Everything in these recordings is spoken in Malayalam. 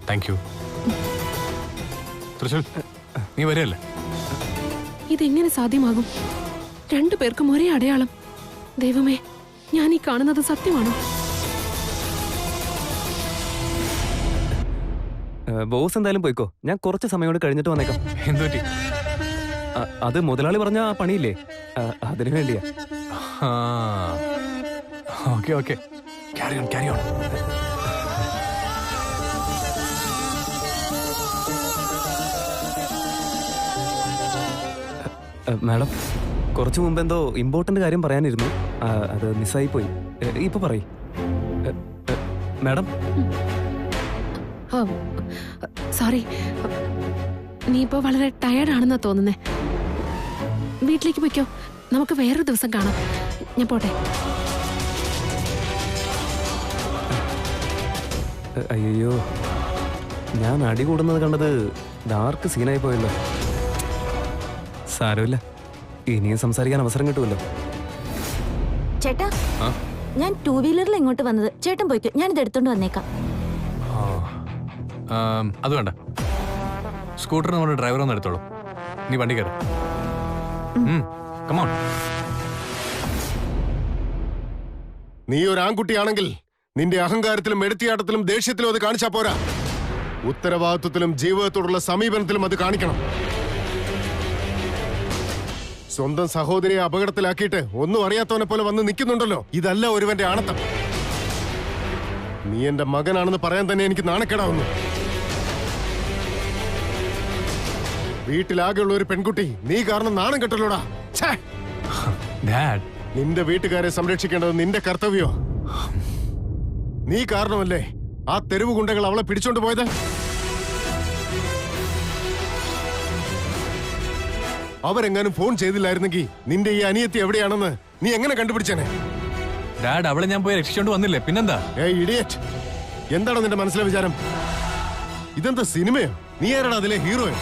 Thank you. തൃശ്ശൂർ നീ വരികയല്ലേ? ഇതെങ്ങനെ സാധ്യമാകും? രണ്ടുപേർക്കും ഒരേ അടയാളം. ദൈവമേ, ഞാൻ ഈ കാണുന്നത് സത്യമാണോ? ബോസ് എന്തായാലും പോയിക്കോ, ഞാൻ കുറച്ച് സമയം കൊണ്ട് കഴിഞ്ഞിട്ട് വന്നേക്കാം. എന്തുപറ്റി? അത് മുതലാളി പറഞ്ഞ ആ പണിയില്ലേ, അതിനു വേണ്ടിയാ. Okay okay, carry on carry on. Madam, കുറച്ചു മുമ്പ് എന്തോ ഇമ്പോർട്ടന്റ് കാര്യം പറയാനിരുന്നു, അത് മിസ്സായി പോയി. ഇപ്പൊ പറയ് മാഡം. സോറി, നീ ഇപ്പൊ വളരെ ടയർഡാണെന്നാ തോന്നുന്നേ. വീട്ടിലേക്ക് പോയിക്കോ, നമുക്ക് വേറൊരു ദിവസം കാണാം. ഞാൻ പോട്ടെ. അയ്യോ, ഞാൻ അടി കൂടുന്നത് കണ്ടത് ഡാർക്ക് സീനായി പോയല്ലോ. സാരമില്ല, ഇനിയും സംസാരിക്കാൻ അവസരം കിട്ടുമല്ലോ. ചേട്ടാ, ഞാൻ 2 വീലറിൽ ഇങ്ങോട്ട് വന്നത്. ചേട്ടൻ പോയിക്കോ, ഞാനിത് എടുത്തോണ്ട് വന്നേക്കാം. അത് വേണ്ട, സ്കൂട്ടർ നമ്മുടെ ഡ്രൈവർ ഒന്ന് എടുത്തോളൂ. നീ വണ്ടി കയറി. കമോൺ. നീ ഒരു ആൺകുട്ടിയാണെങ്കിൽ നിന്റെ അഹങ്കാരത്തിലും എടുത്തിയാട്ടത്തിലും ദേഷ്യത്തിലും അത് കാണിച്ചാ പോരാ. ഉത്തരവാദിത്വത്തിലും ജീവിതത്തോടുള്ള സമീപനത്തിലും അത് കാണിക്കണം. സ്വന്തം സഹോദരിയെ അപകടത്തിലാക്കിയിട്ട് ഒന്നും അറിയാത്തവനെ പോലെ വന്ന് നിൽക്കുന്നുണ്ടല്ലോ, ഇതല്ല ഒരുവന്റെ ആണത്തം. നീ എന്റെ മകനാണെന്ന് പറയാൻ തന്നെ എനിക്ക് നാണക്കേടാവുന്നു. വീട്ടിലാകെയുള്ള ഒരു പെൺകുട്ടി നീ കാരണം നാണം കെട്ടല്ലോടാ. നിന്റെ വീട്ടുകാരെ സംരക്ഷിക്കേണ്ടത് നിന്റെ കർത്തവ്യോ? നീ കാരണമല്ലേ ആ തെരുവ് ഗുണ്ടകൾ അവളെ പിടിച്ചോണ്ട് പോയത്? അവരെങ്ങാനും ഫോൺ ചെയ്തില്ലായിരുന്നെങ്കിൽ നിന്റെ ഈ അനിയത്തി എവിടെയാണെന്ന് നീ എങ്ങനെ കണ്ടുപിടിച്ചേനെ? ഡാഡ്, അവളെ ഞാൻ പോയി രക്ഷിച്ചോണ്ട് വന്നില്ലേ, പിന്നെന്താ? ഇഡിയറ്റ്, എന്താണ് നിന്റെ മനസ്സിലെ വിചാരം? ഇതെന്താ സിനിമയോ? നീ ആരാടാ അതിലെ ഹീറോയോ?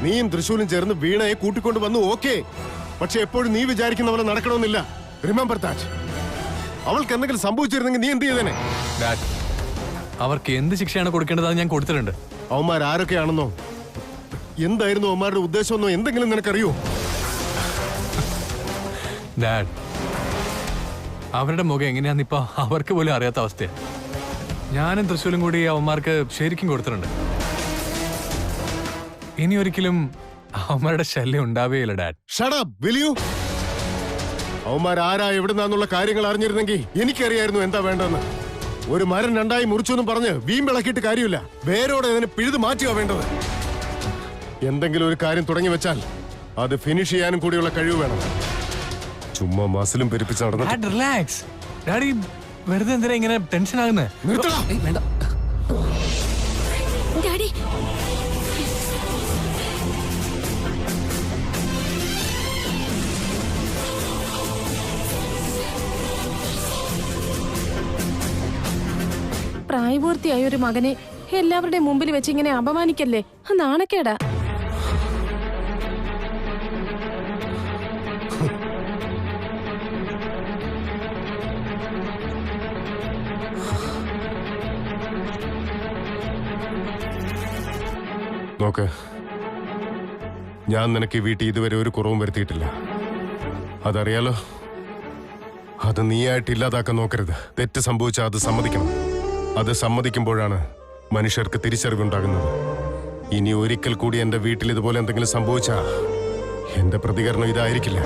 നീയും തൃശ്ശൂരും ചേർന്ന് വീണയെ കൂട്ടിക്കൊണ്ട് വന്നു, ഓക്കെ. പക്ഷെ എപ്പോഴും നീ വിചാരിക്കുന്ന പോലെ നടക്കണമെന്നില്ല. Remember that. അവൾക്ക് എന്തെങ്കിലും സംഭവിച്ചിരുന്നെങ്കിൽ നീ എന്ത് ചെയ്തേനെ? ഡാഡ്, അവർക്ക് എന്ത് ശിക്ഷയാണ് കൊടുക്കേണ്ടത് അത് ഞാൻ കൊടുത്തിട്ടുണ്ട്. അവന്മാർ ആരൊക്കെയാണെന്നോ എന്തായിരുന്നു അവന്മാരുടെ ഉദ്ദേശമെന്നോ എന്തെങ്കിലും നിനക്കറിയോ? ഡാഡ്, അവരുടെ മുഖം എങ്ങനെയാന്നിപ്പോ അവർക്ക് പോലും അറിയാത്ത അവസ്ഥയാണ്. ഞാനും തൃശ്ശൂരും കൂടി അവന്മാർക്ക് ശരിക്കും കൊടുത്തിട്ടുണ്ട്. ഇനി ഒരിക്കലും അവന്മാരുടെ ശല്യം ഉണ്ടാവുകയില്ല dad. Shut up, will you? അവന്മാരാരാ എവിടുന്നാന്നുള്ള കാര്യങ്ങൾ അറിഞ്ഞിരുന്നെങ്കിൽ എനിക്കറിയായിരുന്നു എന്താ വേണ്ടെന്ന്. ഒരു മരം രണ്ടായി മുറിച്ചൊന്നും പറഞ്ഞ് വീമ്പിളക്കിയിട്ട് കാര്യമില്ല. വേരോടെ അതിനെ പിഴുതു മാറ്റുക വേണ്ടത്. എന്തെങ്കിലും ഒരു കാര്യം തുടങ്ങി വെച്ചാൽ അത് ഫിനിഷ് ചെയ്യാനും കൂടിയുള്ള കഴിവ് വേണം. ചുമ്മാ മസിലും പെരുപ്പിച്ച് നടന്നു. റിലാക്സ് ഡാഡി, വെറുതെ എന്തിനാ ഇങ്ങനെ ടെൻഷൻ ആകുന്നേ? വേണ്ട. ഡാഡി, പ്രായപൂർത്തിയായ ഒരു മകനെ എല്ലാവരുടെയും മുമ്പിൽ വെച്ച് ഇങ്ങനെ അപമാനിക്കല്ലേ, നാണക്കേടാ. നോക്ക്, ഞാൻ നിനക്ക് ഈ വീട്ടിൽ ഇതുവരെ ഒരു കുറവും വരുത്തിയിട്ടില്ല. അതറിയാലോ. അത് നീയായിട്ട് ഇല്ലാതാക്കാൻ നോക്കരുത്. തെറ്റ് സംഭവിച്ചാൽ അത് സമ്മതിക്കണം. അത് സമ്മതിക്കുമ്പോഴാണ് മനുഷ്യർക്ക് തിരിച്ചറിവുണ്ടാകുന്നത്. ഇനി ഒരിക്കൽ കൂടി എന്റെ വീട്ടിൽ ഇതുപോലെ എന്തെങ്കിലും സംഭവിച്ചാൽ എന്റെ പ്രതികരണം ഇതായിരിക്കില്ല.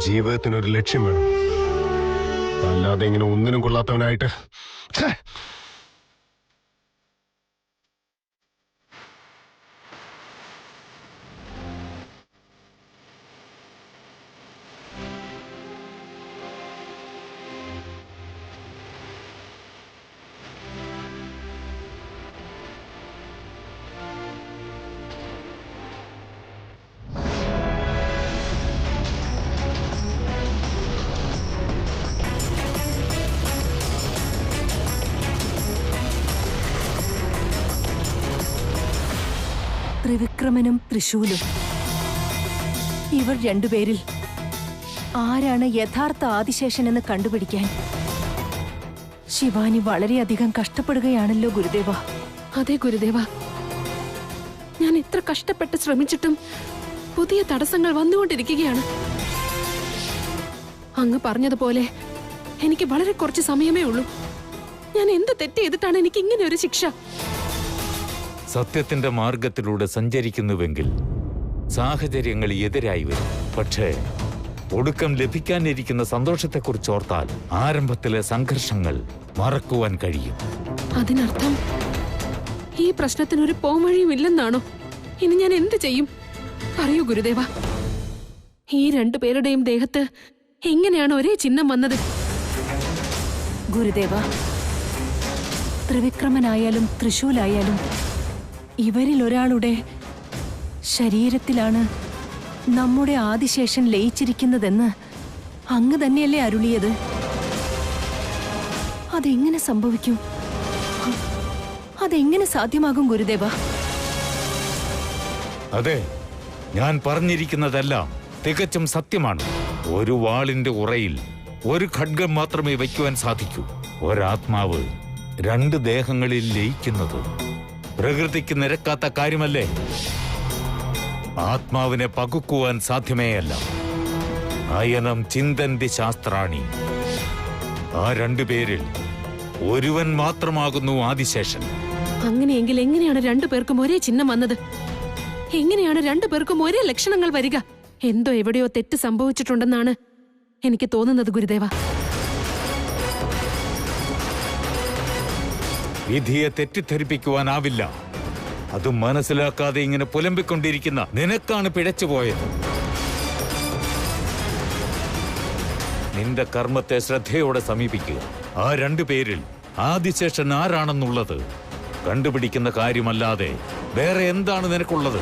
ജീവിതത്തിനൊരു ലക്ഷ്യം വേണം, അല്ലാതെ ഇങ്ങനെ ഒന്നിനും കൊള്ളാത്തവനായിട്ട്. ത്രിവിക്രമനും തൃശൂലും, ഇവർ രണ്ടുപേരിൽ ആരാണ് യഥാർത്ഥ ആദിശേഷൻ എന്ന് കണ്ടുപിടിക്കാൻ ശിവാനി വളരെയധികം കഷ്ടപ്പെടുകയാണല്ലോ ഗുരുദേവ. അതെ ഗുരുദേവ, ഞാൻ എത്ര കഷ്ടപ്പെട്ട് ശ്രമിച്ചിട്ടും പുതിയ തടസ്സങ്ങൾ വന്നുകൊണ്ടിരിക്കുകയാണ്. അങ്ങ് പറഞ്ഞതുപോലെ എനിക്ക് വളരെ കുറച്ച് സമയമേ ഉള്ളൂ. ഞാൻ എന്ത് തെറ്റ് ചെയ്തിട്ടാണ് എനിക്ക് ഇങ്ങനെ ഒരു ശിക്ഷ? സത്യത്തിന്റെ മാർഗത്തിലൂടെ സഞ്ചരിക്കുന്നുവെങ്കിൽ സാഹചര്യങ്ങൾ എതിരായി വരും. പക്ഷേ ഒടുക്കം ലഭിക്കാനിരിക്കുന്ന സന്തോഷത്തെക്കുറിച്ച് ഓർത്താൽ ആരംഭത്തിലെ സംഘർഷങ്ങൾ മറക്കുവാൻ കഴിയും. അതിനർത്ഥം ഈ പ്രശ്നത്തിനൊരു പോംവഴിയും ഇല്ലെന്നാണോ? ഇനി ഞാൻ എന്ത് ചെയ്യും? പറയൂ ഗുരുദേവ, ഈ രണ്ടുപേരുടെയും ദേഹത്ത് എങ്ങനെയാണ് ഒരേ ചിഹ്നം വന്നത്? ഗുരുദേവ, ത്രിവിക്രമനായാലും തൃശൂലായാലും ഇവരിൽ ഒരാളുടെ ശരീരത്തിലാണ് നമ്മുടെ ആദിശേഷൻ ലയിച്ചിരിക്കുന്നതെന്ന് അങ്ങ് തന്നെയല്ലേ അരുളിയത്? അതെങ്ങനെ സംഭവിക്കും? അതെങ്ങനെ സാധ്യമാകും ഗുരുദേവ? അതെ, ഞാൻ പറഞ്ഞിരിക്കുന്നതെല്ലാം തികച്ചും സത്യമാണ്. ഒരു വാളിന്റെ ഉറയിൽ ഒരു ഖഡ്ഗം മാത്രമേ വയ്ക്കുവാൻ സാധിക്കൂ. ഒരാത്മാവ് രണ്ട് ദേഹങ്ങളിൽ ലയിക്കുന്നത് പ്രകൃതിക്ക് നിരക്കാത്ത കാര്യമല്ലേ? ആത്മാവിനെ പകുക്കുവാൻ സാധ്യമേയല്ല. അയനം ചിന്തന്തി ശാസ്ത്രാണി. ആ രണ്ടുപേരിൽ ഒരുവൻ മാത്രമാകുന്നു ആദിശേഷൻ. അങ്ങനെയെങ്കിൽ എങ്ങനെയാണ് രണ്ടുപേർക്കും ഒരേ ചിഹ്നം വന്നത്? എങ്ങനെയാണ് രണ്ടുപേർക്കും ഒരേ ലക്ഷണങ്ങൾ വരിക? എന്തോ എവിടെയോ തെറ്റ് സംഭവിച്ചിട്ടുണ്ടെന്നാണ് എനിക്ക് തോന്നുന്നത് ഗുരുദേവ. വിധിയെ തെറ്റിദ്ധരിപ്പിക്കുവാനാവില്ല. അത് മനസ്സിലാക്കാതെ ഇങ്ങനെ പുലമ്പിക്കൊണ്ടിരിക്കുന്ന നിനക്കാണ് പിഴച്ചുപോയത്. നിന്റെ കർമ്മത്തെ ശ്രദ്ധയോടെ സമീപിക്കുക. ആ രണ്ടുപേരിൽ ആദിശേഷൻ ആരാണെന്നുള്ളത് കണ്ടുപിടിക്കുന്ന കാര്യമല്ലാതെ വേറെ എന്താണ് നിനക്കുള്ളത്?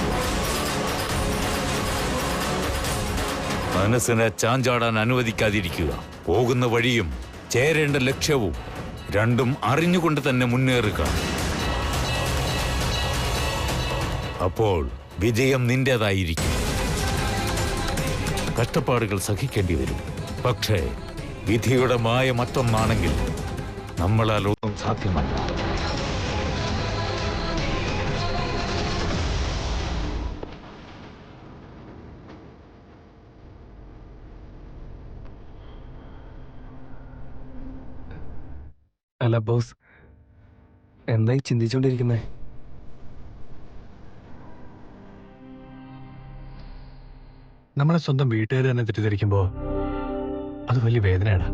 മനസ്സിനെ ചാഞ്ചാടാൻ അനുവദിക്കാതിരിക്കുക. പോകുന്ന വഴിയും ചേരേണ്ട ലക്ഷ്യവും രണ്ടും അറിഞ്ഞുകൊണ്ട് തന്നെ മുന്നേറുക. അപ്പോൾ വിജയം നിന്റേതായിരിക്കും. കഷ്ടപ്പാടുകൾ സഹിക്കേണ്ടി വരും. പക്ഷേ വിധിയുടെ മായ മറ്റൊന്നാണെങ്കിൽ നമ്മളാൽ ഒന്നും സാധ്യമല്ല. അല്ല ബോസ്, എന്തായി ചിന്തിച്ചുകൊണ്ടിരിക്കുന്നേ? നമ്മളെ സ്വന്തം വീട്ടുകാർ തന്നെ തെറ്റിദ്ധരിക്കുമ്പോ അത് വലിയ വേദനയാണ്.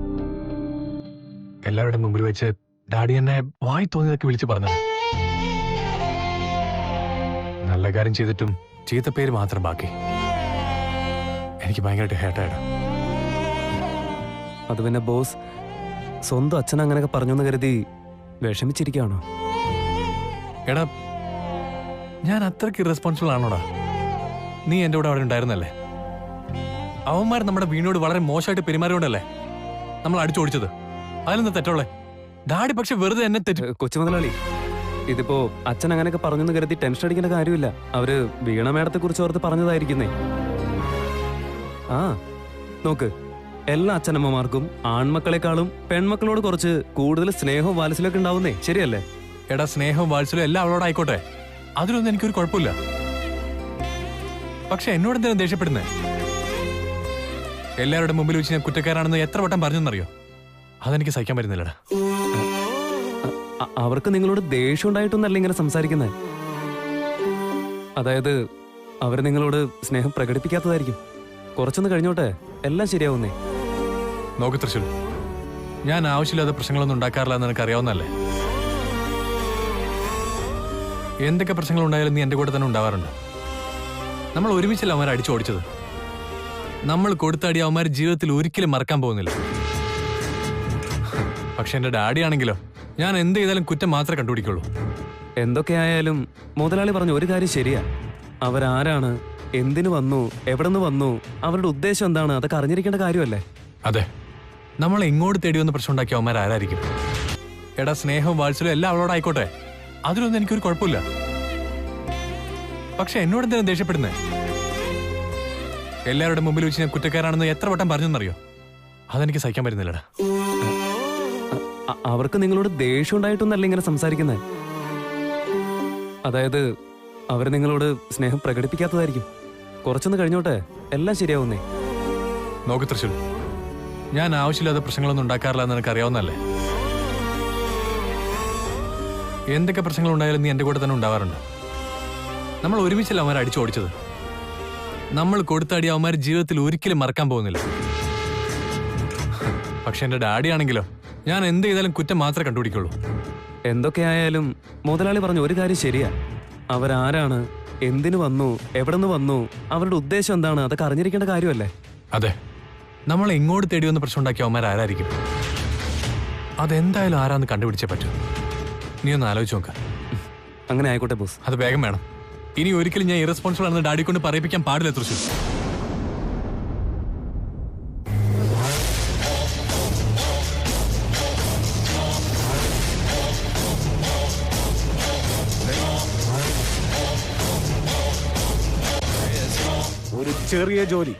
എല്ലാവരുടെ മുമ്പിൽ വെച്ച് ഡാഡി എന്നെ വായി തോന്നിയതൊക്കെ വിളിച്ചു പറഞ്ഞത്. നല്ല കാര്യം ചെയ്തിട്ടും ചീത്ത പേര് മാത്രം ബാക്കി. എനിക്ക് ഭയങ്കരമായിട്ട് ഹേട്ടായിടാം. അത് പിന്നെ ബോസ്, സ്വന്തം അച്ഛൻ അങ്ങനെയൊക്കെ പറഞ്ഞു എന്ന് കരുതി വിഷമിച്ചിരിക്കുകയാണോ? എടാ, ഞാൻ അത്രയ്ക്ക് ഇറസ്പോൺസിബിൾ ആണോടാ? നീ എൻ്റെ കൂടെ അവിടെ ഉണ്ടായിരുന്നല്ലേ? അവന്മാർ നമ്മുടെ വീടിനോട് വളരെ മോശമായിട്ട് പെരുമാറിയോണ്ടല്ലേ നമ്മൾ അടിച്ചോടിച്ചത്. അതിലെന്താ തെറ്റുള്ളേ? ഡാഡി പക്ഷെ വെറുതെ എന്നെ കൊച്ചു മുതലാളി, ഇതിപ്പോ അച്ഛൻ അങ്ങനെയൊക്കെ പറഞ്ഞെന്ന് കരുതി ടെൻഷൻ അടിക്കേണ്ട കാര്യമില്ല. അവര് വീണ മേഡത്തെ കുറിച്ച് ഓർത്ത് പറഞ്ഞതായിരിക്കുന്നേ. ആ നോക്ക്, എല്ലാ അച്ഛനമ്മമാർക്കും ആൺമക്കളെക്കാളും പെൺമക്കളോട് കുറച്ച് കൂടുതൽ സ്നേഹവും വാത്സല്യമൊക്കെ ഉണ്ടാവുന്നേ, ശരിയല്ലേ? എടാ, സ്നേഹവും വാത്സല്യവും എല്ലാം അവളോടായിക്കോട്ടെ, അതിലൊന്നും എനിക്കൊരു കുഴപ്പമില്ല. പക്ഷെ എന്നോട് എന്തിനാ ദേഷ്യപ്പെടുന്നേ? എല്ലാവരുടെ മുമ്പിൽ വെച്ച് ഞാൻ കുറ്റക്കാരാണെന്ന് എത്ര വട്ടം പറഞ്ഞെന്നറിയോ? അതെനിക്ക് സഹിക്കാൻ പറ്റുന്നില്ലടാ. അവർക്ക് നിങ്ങളോട് ദേഷ്യം ഉണ്ടായിട്ടൊന്നല്ല ഇങ്ങനെ സംസാരിക്കുന്നത്. അതായത് അവർ നിങ്ങളോട് സ്നേഹം പ്രകടിപ്പിക്കാത്തതായിരിക്കും. കുറച്ചൊന്ന് കഴിഞ്ഞോട്ടെ, എല്ലാം ശരിയാവുന്നേ. നോക്ക് തൃശ്ശൂർ, ഞാൻ ആവശ്യമില്ലാത്ത പ്രശ്നങ്ങളൊന്നും ഉണ്ടാക്കാറില്ല എന്ന് എനിക്ക് അറിയാവുന്നല്ലേ. എന്തൊക്കെ പ്രശ്നങ്ങൾ ഉണ്ടായാലും നീ എൻ്റെ കൂടെ തന്നെ ഉണ്ടാവാറുണ്ട്. നമ്മൾ ഒരുമിച്ചല്ല അവന്മാരെ അടിച്ചു ഓടിച്ചത്. നമ്മൾ കൊടുത്തടി അവന്മാർ ജീവിതത്തിൽ ഒരിക്കലും മറക്കാൻ പോകുന്നില്ല. പക്ഷെ എൻ്റെ ഡാഡി ആണെങ്കിലോ, ഞാൻ എന്ത് ചെയ്താലും കുറ്റം മാത്രമേ കണ്ടുപിടിക്കുള്ളൂ. എന്തൊക്കെയായാലും മുതലാളി പറഞ്ഞ ഒരു കാര്യം ശരിയാ. അവരാരാണ്, എന്തിനു വന്നു, എവിടെ നിന്ന് വന്നു, അവരുടെ ഉദ്ദേശം എന്താണ്, അതൊക്കെ അറിഞ്ഞിരിക്കേണ്ട കാര്യമല്ലേ? അതെ, നമ്മളെ ഇങ്ങോട്ട് തേടി വന്ന് പ്രശ്നം ഉണ്ടാക്കിയ അവന്മാർ ആരായിരിക്കും? എടാ, സ്നേഹവും വാത്സല്യവും എല്ലാം അവളോടായിക്കോട്ടെ, അതിലൊന്നും എനിക്കൊരു കുഴപ്പമില്ല. പക്ഷെ എന്നോട് എന്തിനാ ദേഷ്യപ്പെടുന്നേ? എല്ലാവരുടെ മുമ്പിൽ വെച്ച് ഞാൻ കുറ്റക്കാരാണെന്ന് എത്ര വട്ടം പറഞ്ഞെന്നറിയോ? അതെനിക്ക് സഹിക്കാൻ പറ്റുന്നില്ലടാ. അവർക്ക് നിങ്ങളോട് ദേഷ്യം ഉണ്ടായിട്ടൊന്നല്ല ഇങ്ങനെ സംസാരിക്കുന്നത്. അതായത് അവർ നിങ്ങളോട് സ്നേഹം പ്രകടിപ്പിക്കാത്തതായിരിക്കും. കുറച്ചൊന്ന് കഴിഞ്ഞോട്ടെ, എല്ലാം ശരിയാവുന്നേ. നോക്ക് തൃശ്ശൂർ, ഞാൻ ആവശ്യമില്ലാത്ത പ്രശ്നങ്ങളൊന്നും ഉണ്ടാക്കാറില്ല എന്ന് എനിക്ക് അറിയാവുന്നല്ലേ. എന്തൊക്കെ പ്രശ്നങ്ങൾ ഉണ്ടായാലും നീ എൻ്റെ കൂടെ തന്നെ ഉണ്ടാവാറുണ്ട്. നമ്മൾ ഒരുമിച്ചല്ല അവന്മാരെ അടിച്ചോടിച്ചത്. നമ്മൾ കൊടുത്തടി അവന്മാർ ജീവിതത്തിൽ ഒരിക്കലും മറക്കാൻ പോകുന്നില്ല. പക്ഷെ എൻ്റെ ഡാഡി ആണെങ്കിലോ, ഞാൻ എന്ത് ചെയ്താലും കുറ്റം മാത്രമേ കണ്ടുപിടിക്കുള്ളൂ. എന്തൊക്കെയായാലും മുതലാളി പറഞ്ഞ ഒരു കാര്യം ശരിയാ. അവരാരാണ്, എന്തിനു വന്നു, എവിടെ നിന്ന് വന്നു, അവരുടെ ഉദ്ദേശം എന്താണ്, അതൊക്കെ അറിഞ്ഞിരിക്കേണ്ട കാര്യമല്ലേ? അതെ, നമ്മൾ എങ്ങോട്ട് തേടി വന്ന് പ്രശ്നം ഉണ്ടാക്കിയ അവന്മാർ ആരായിരിക്കും? അതെന്തായാലും ആരാന്ന് കണ്ടുപിടിച്ചേ പറ്റൂ. നീ ഒന്ന് ആലോചിച്ച് നോക്ക. അങ്ങനെ ആയിക്കോട്ടെ ബോസ്. അത് വേഗം വേണം. ഇനി ഒരിക്കലും ഞാൻ ഇറസ്പോൺസിബിൾ ആണെന്ന് ഡാഡി കൊണ്ട് പറയിപ്പിക്കാൻ പാടില്ല തൃശ്ശൂർ. ഒരു ചെറിയ ജോലി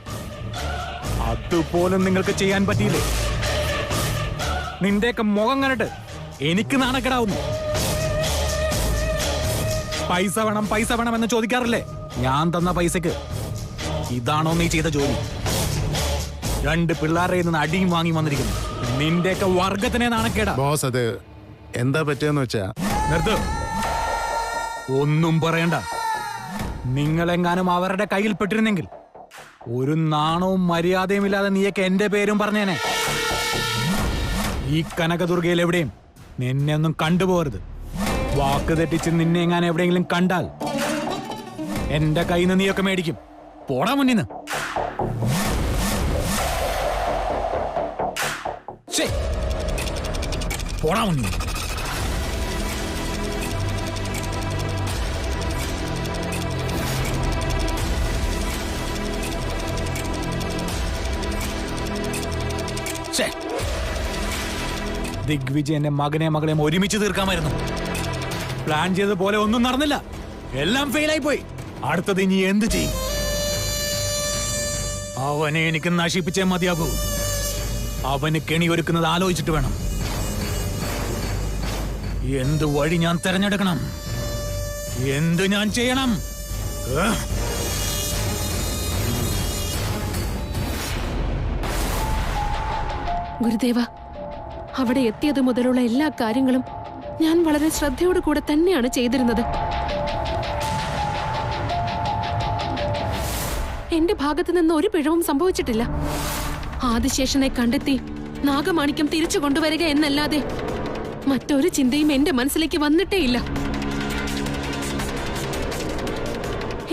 അതുപോലും നിങ്ങൾക്ക് ചെയ്യാൻ പറ്റിയില്ലേ? നിന്റെയൊക്കെ മുഖം കണ്ടിട്ട് എനിക്ക് നാണക്കേടാവുന്നു. പൈസ വേണം പൈസ വേണം എന്ന് ചോദിക്കാറില്ലേ? ഞാൻ തന്ന പൈസക്ക് ഇതാണോ നീ ചെയ്ത ജോലി? 2 പിള്ളേരുടെ നിന്ന് അടിയും വാങ്ങി വന്നിരിക്കുന്നു. നിന്റെയൊക്കെ വർഗത്തിനെ നാണക്കേടാ. ബോസ്, അത് എന്താ പറ്റിയെന്ന് വെച്ചാ? നിർത്ത്. ഒന്നും പറയണ്ട. നിങ്ങളെങ്ങാനും അവരുടെ കയ്യിൽ പെട്ടിരുന്നെങ്കിൽ ഒരു നാണവും മര്യാദയും ഇല്ലാതെ നീയൊക്കെ എന്റെ പേരും പറഞ്ഞേനെ. ഈ കനകദുർഗയിൽ എവിടെയും നിന്നെ ഒന്നും കണ്ടുപോകരുത്. വാക്ക് തെറ്റിച്ച് നിന്നെ എങ്ങാനും എവിടെയെങ്കിലും കണ്ടാൽ എന്റെ കയ്യിൽ നിന്ന് നീയൊക്കെ മേടിക്കും. പോടാ മുന്നിന്ന്. പോടാ മുന്നിന്ന്. ദിഗ്വിജയന്റെ മകനെയും മകളെയും ഒരുമിച്ച് തീർക്കാമായിരുന്നു. പ്ലാൻ ചെയ്ത പോലെ ഒന്നും നടന്നില്ല. എല്ലാം ഫെയിലായി പോയി. അടുത്തത് ഇനി എന്ത് ചെയ്യും? അവനെ എനിക്ക് നശിപ്പിച്ചേ മതിയാകൂ. അവന് കെണി ഒരുക്കുന്നത് ആലോചിച്ചിട്ട് വേണം. എന്ത് വഴി ഞാൻ തെരഞ്ഞെടുക്കണം? എന്ത് ഞാൻ ചെയ്യണം? ഗുരുദേവ, അവിടെ എത്തിയത് മുതലുള്ള എല്ലാ കാര്യങ്ങളും ഞാൻ വളരെ ശ്രദ്ധയോടു കൂടെ തന്നെയാണ് ചെയ്തിരുന്നത്. എന്റെ ഭാഗത്തു നിന്ന് ഒരു പിഴവും സംഭവിച്ചിട്ടില്ല. ആദിശേഷനെ കണ്ടെത്തി നാഗമാണിക്യം തിരിച്ചു കൊണ്ടുവരിക എന്നല്ലാതെ മറ്റൊരു ചിന്തയും എന്റെ മനസ്സിലേക്ക് വന്നിട്ടേയില്ല.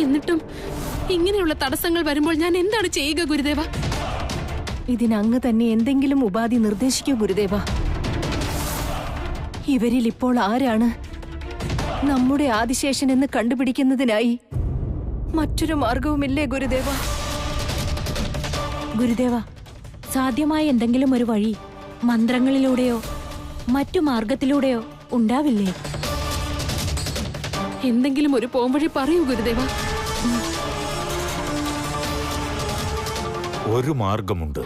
എന്നിട്ടും ഇങ്ങനെയുള്ള തടസ്സങ്ങൾ വരുമ്പോൾ ഞാൻ എന്താണ് ചെയ്യുക ഗുരുദേവ? ഇതിനങ്ങ് തന്നെ എന്തെങ്കിലും ഉപാധി നിർദ്ദേശിക്കൂ ഗുരുദേവ. ഇവരിൽ ഇപ്പോൾ ആരാണ് നമ്മുടെ ആദിശേഷൻ എന്ന് കണ്ടുപിടിക്കുന്നതിനായി മറ്റൊരു മാർഗവുമില്ലേ ഗുരുദേവ? ഗുരുദേവ, സാധ്യമായ എന്തെങ്കിലും ഒരു വഴി മന്ത്രങ്ങളിലൂടെയോ മറ്റു മാർഗത്തിലൂടെയോ ഉണ്ടാവില്ലേ? എന്തെങ്കിലും ഒരു പോംവഴി പറയൂ ഗുരുദേവ. ഒരു മാർഗമുണ്ട്.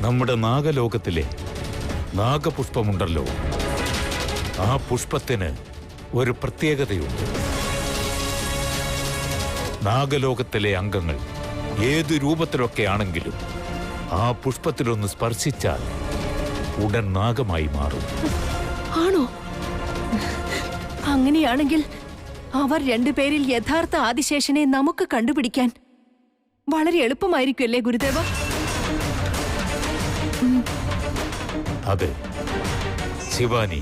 നമ്മുടെ നാഗലോകത്തിലെ നാഗപുഷ്പമുണ്ടല്ലോ, ആ പുഷ്പത്തിന് ഒരു പ്രത്യേകതയുണ്ട്. നാഗലോകത്തിലെ അംഗങ്ങൾ ഏതു രൂപത്തിലൊക്കെ ആണെങ്കിലും ആ പുഷ്പത്തിലൊന്ന് സ്പർശിച്ചാൽ ഉടൻ നാഗമായി മാറും. ആണോ? അങ്ങനെയാണെങ്കിൽ അവർ രണ്ടുപേരിൽ യഥാർത്ഥ ആദിശേഷനെ നമുക്ക് കണ്ടുപിടിക്കാൻ വളരെ എളുപ്പമായിരിക്കുമല്ലേ ഗുരുദേവ? അതെ ശിവാനി,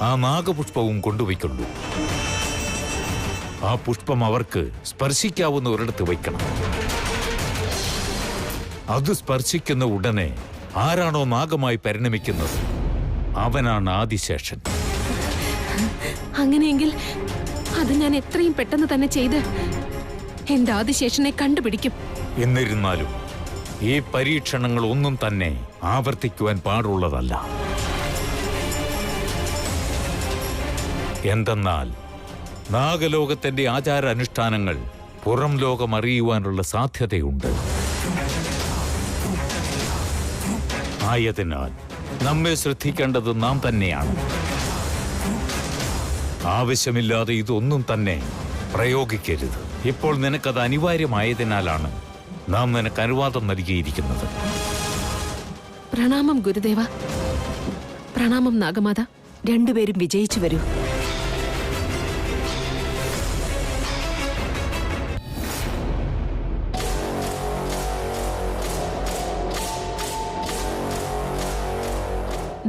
ആ നാഗപുഷ്പവും കൊണ്ടുവയ്ക്കുള്ളൂ. ആ പുഷ്പം അവർക്ക് സ്പർശിക്കാവുന്ന ഒരിടത്ത് വയ്ക്കണം. അത് സ്പർശിക്കുന്ന ഉടനെ ആരാണോ നാഗമായി പരിണമിക്കുന്നത് അവനാണ് ആദിശേഷൻ. അങ്ങനെയെങ്കിൽ അത് ഞാൻ എത്രയും പെട്ടെന്ന് തന്നെ ചെയ്ത് എന്റെ ആദിശേഷനെ കണ്ടുപിടിക്കും. എന്നിരുന്നാലും ഈ പരീക്ഷണങ്ങൾ ഒന്നും തന്നെ ആവർത്തിക്കുവാൻ പാടുള്ളതല്ല. എന്തെന്നാൽ നാഗലോകത്തിന്റെ ആചാരാനുഷ്ഠാനങ്ങൾ പുറം ലോകം അറിയുവാനുള്ള സാധ്യതയുണ്ട്. ആയതിനാൽ നമ്മെ ശ്രദ്ധിക്കേണ്ടത് നാം തന്നെയാണ്. ആവശ്യമില്ലാതെ ഇതൊന്നും തന്നെ പ്രയോഗിക്കരുത്. ഇപ്പോൾ നിനക്കത് അനിവാര്യമായതിനാലാണ് നാം നിനക്ക് അനുവാദം നൽകിയിരിക്കുന്നത്. പ്രണാമം ഗുരുദേവ. പ്രണാമം നാഗമാത. രണ്ടുപേരും വിജയിച്ചു വരൂ.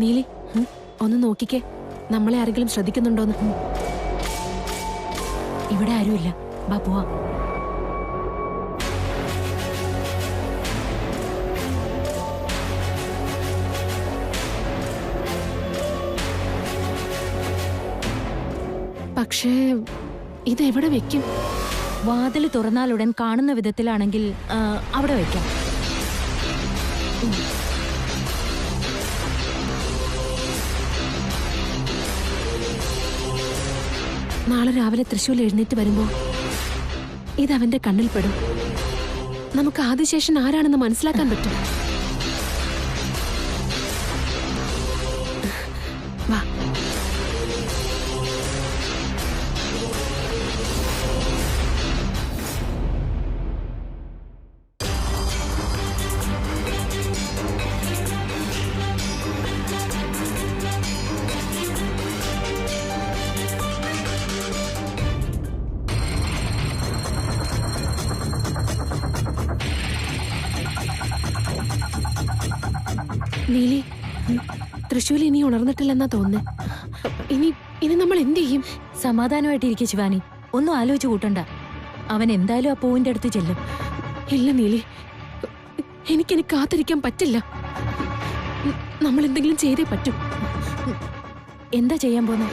നീലി, ഒന്ന് നോക്കിക്കേ, നമ്മളെ ആരെങ്കിലും ശ്രദ്ധിക്കുന്നുണ്ടോന്ന്. ഇവിടെ ആരുമില്ല, ബാ പോവാ. പക്ഷേ ഇതെവിടെ വെക്കും? വാതിൽ തുറന്നാലുടൻ കാണുന്ന വിധത്തിലാണെങ്കിൽ അവിടെ വെക്കാം. നാളെ രാവിലെ തൃശ്ശൂരിൽ എഴുന്നേറ്റ് വരുമ്പോ ഇതവന്റെ കണ്ണിൽ പെടും. നമുക്ക് ആദിശേഷൻ ആരാണെന്ന് മനസ്സിലാക്കാൻ പറ്റും. വാ. നീലി, തൃശ്ശൂരിൽ ഇനി ഉണർന്നിട്ടില്ലെന്നാ തോന്നുന്നേ. ഇനി നമ്മൾ എന്ത് ചെയ്യും? സമാധാനമായിട്ടിരിക്കും ശിവാനി, ഒന്നും ആലോചിച്ച് കൂട്ടണ്ട. അവൻ എന്തായാലും ആ പൂവിന്റെ അടുത്ത് ചെല്ലും. ഇല്ല നീലി, എനിക്കിനി കാത്തിരിക്കാൻ പറ്റില്ല. നമ്മൾ എന്തെങ്കിലും ചെയ്തേ പറ്റും. എന്താ ചെയ്യാൻ പോന്നെ?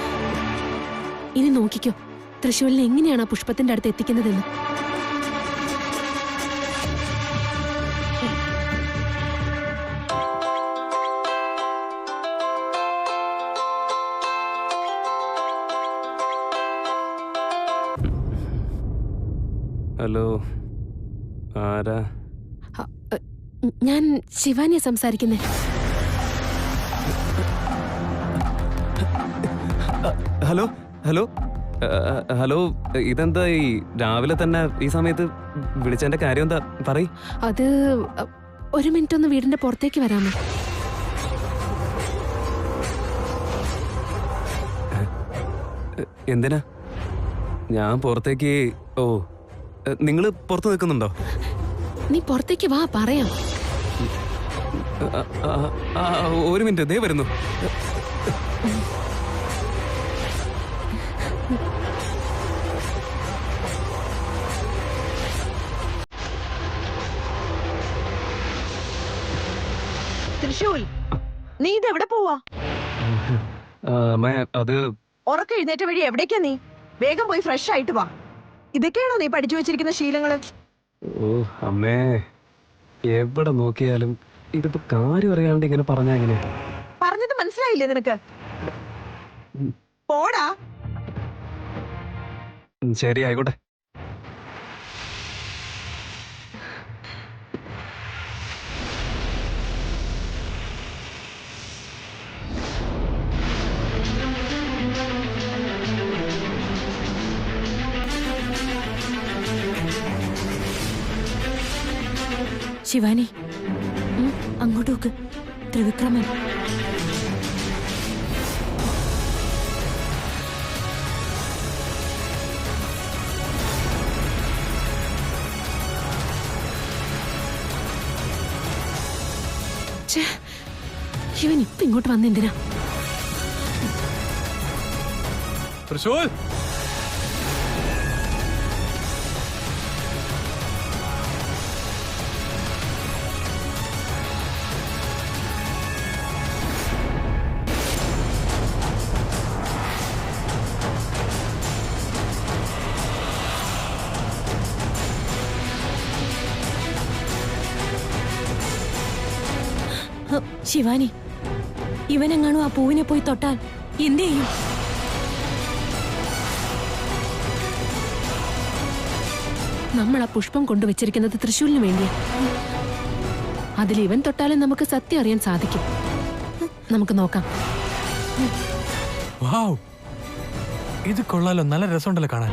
ഇനി നോക്കിക്കോ, തൃശ്ശൂരിൽ എങ്ങനെയാണ് ആ പുഷ്പത്തിന്റെ അടുത്ത് എത്തിക്കുന്നതെന്ന്. ഹലോ, ആരാ? ഞാൻ ശിവാനിയെ സംസാരിക്കുന്നേ. ഹലോ ഹലോ ഹലോ, ഇതെന്താ ഈ രാവിലെ തന്നെ ഈ സമയത്ത് വിളിച്ചതിന്റെ കാര്യം എന്താ? പറയ്. അത് ഒരു മിനിറ്റ് ഒന്ന് വീടിന്റെ പുറത്തേക്ക് വരാമോ? എന്തിനാ? ഞാൻ പുറത്തേക്ക്? ഓ, നിങ്ങള് പുറത്ത് നിൽക്കുന്നുണ്ടോ? നീ പുറത്തേക്ക് വാ, പറയാം. ഒരു മിനിറ്റ്, ദേ വരുന്നു. തൃശൂൽ, നീ ഇതെവിടെ പോവാ? അത് ഉറക്കം എഴുന്നേറ്റ വഴി എവിടേക്കാ നീ? വേഗം പോയി ഫ്രഷ് ആയിട്ട് വാ. ഇതൊക്കെയാണോ നീ പഠിച്ചു വെച്ചിരിക്കുന്ന ശീലങ്ങള്? ഓ അമ്മേ, എവിടെ നോക്കിയാലും ഇതിപ്പോ കാര്യം അറിയാണ്ട് ഇങ്ങനെ പറഞ്ഞാ എങ്ങനെ? പറഞ്ഞത് മനസ്സിലായില്ലേ നിനക്ക്? പോടാ. ശരി, ആയിക്കോട്ടെ. ശിവാനി, അങ്ങോട്ട് നോക്ക്. ത്രിവിക്രമൻ. ഇവൻ ഇപ്പൊ ഇങ്ങോട്ട് വന്നെന്തിനാ? തൃശ്ശൂർ, ശിവാനി, ഇവനെങ്ങാണോ ആ പൂവിനെ പോയി തൊട്ടാൽ എന്ത് ചെയ്യും? നമ്മൾ ആ പുഷ്പം കൊണ്ടുവച്ചിരിക്കുന്നത് തൃശ്ശൂലിന് വേണ്ടിയാ. അതിൽ ഇവൻ തൊട്ടാലും നമുക്ക് സത്യം അറിയാൻ സാധിക്കും. നമുക്ക് നോക്കാം. വാവ്, ഇത് കൊള്ളാലോ, നല്ല രസമുണ്ടല്ലോ കാണാൻ.